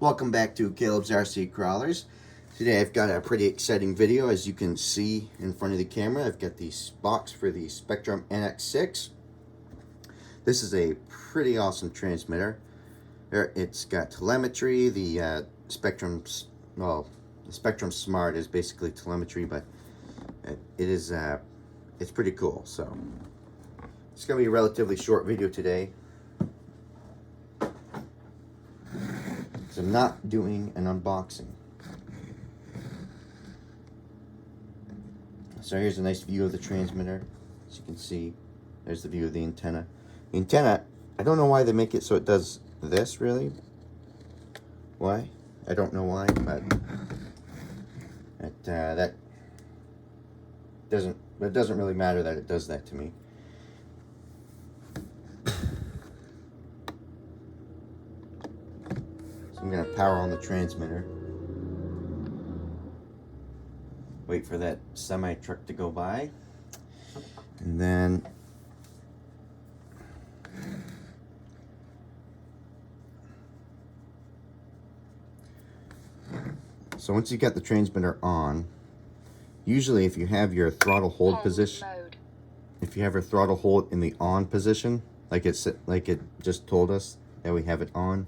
Welcome back to Caleb's RC Crawlers. Today I've got a pretty exciting video. As you can see in front of the camera, I've got these box for the Spektrum NX6. This is a pretty awesome transmitter. It's got telemetry. The Spektrum Smart is basically telemetry, but it's pretty cool. So it's going to be a relatively short video today. I'm not doing an unboxing. So here's a nice view of the transmitter. As you can see, there's the view of the antenna. The antenna, I don't know why they make it so it does this, really. Why? I don't know why, but that doesn't really matter that it does that to me. I'm going to power on the transmitter. Wait for that semi truck to go by. And then so once you got the transmitter on, usually if you have your throttle hold position, if you have your throttle hold in the on position, like it just told us that we have it on,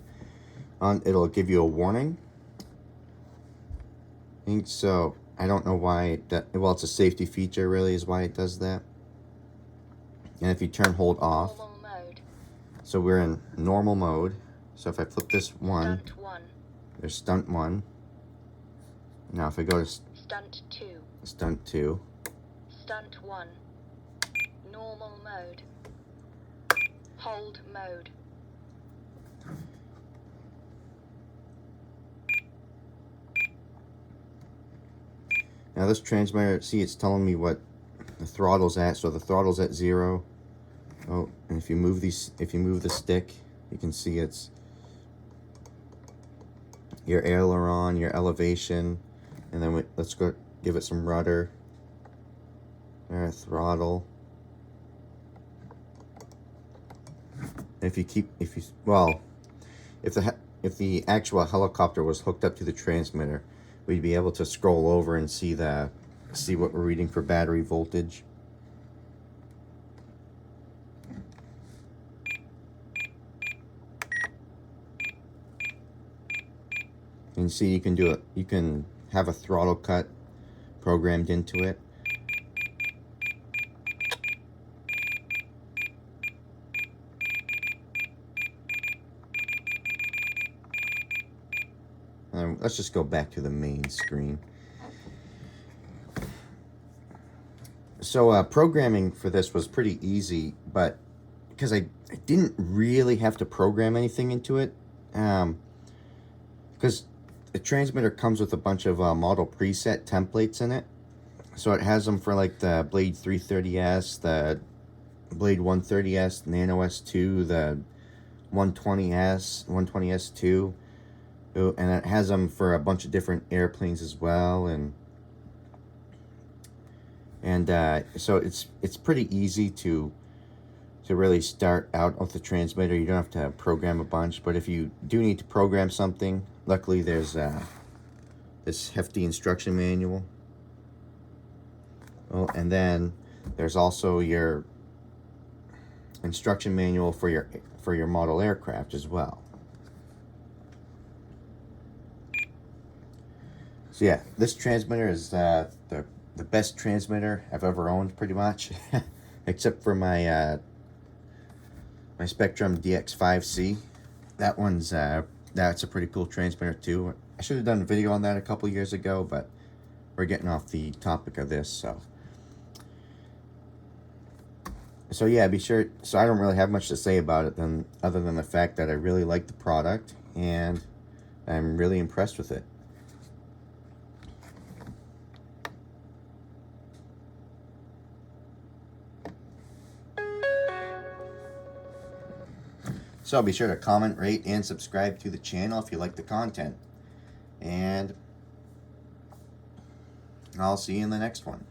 it'll give you a warning. So I don't know why well, it's a safety feature, really, is why it does that. And if you turn hold off, so we're in normal mode. So if I flip this one, there's stunt 1. Now if I go to stunt 2, stunt 2, stunt 1, normal mode, hold mode. Now this transmitter, see, it's telling me what the throttle's at. So the throttle's at 0. Oh, and if you move the stick, you can see it's your aileron, your elevation, and then let's go give it some rudder. There, throttle. If the actual helicopter was hooked up to the transmitter, we'd be able to scroll over and see what we're reading for battery voltage. And see, you can have a throttle cut programmed into it. Let's just go back to the main screen. So programming for this was pretty easy, but because I didn't really have to program anything into it, because the transmitter comes with a bunch of model preset templates in it. So it has them for like the Blade 330S, the Blade 130S, Nano S2, the 120S, 120S2. And it has them for a bunch of different airplanes as well, and so it's pretty easy to really start out with the transmitter. You don't have to program a bunch, but if you do need to program something, luckily there's this hefty instruction manual. Oh, and then there's also your instruction manual for your model aircraft as well. So yeah, this transmitter is the best transmitter I've ever owned, pretty much, except for my my Spektrum DX5C. That one's that's a pretty cool transmitter too. I should have done a video on that a couple years ago, but we're getting off the topic of this. So yeah, be sure. So I don't really have much to say about it other than the fact that I really like the product and I'm really impressed with it. So be sure to comment, rate, and subscribe to the channel if you like the content. And I'll see you in the next one.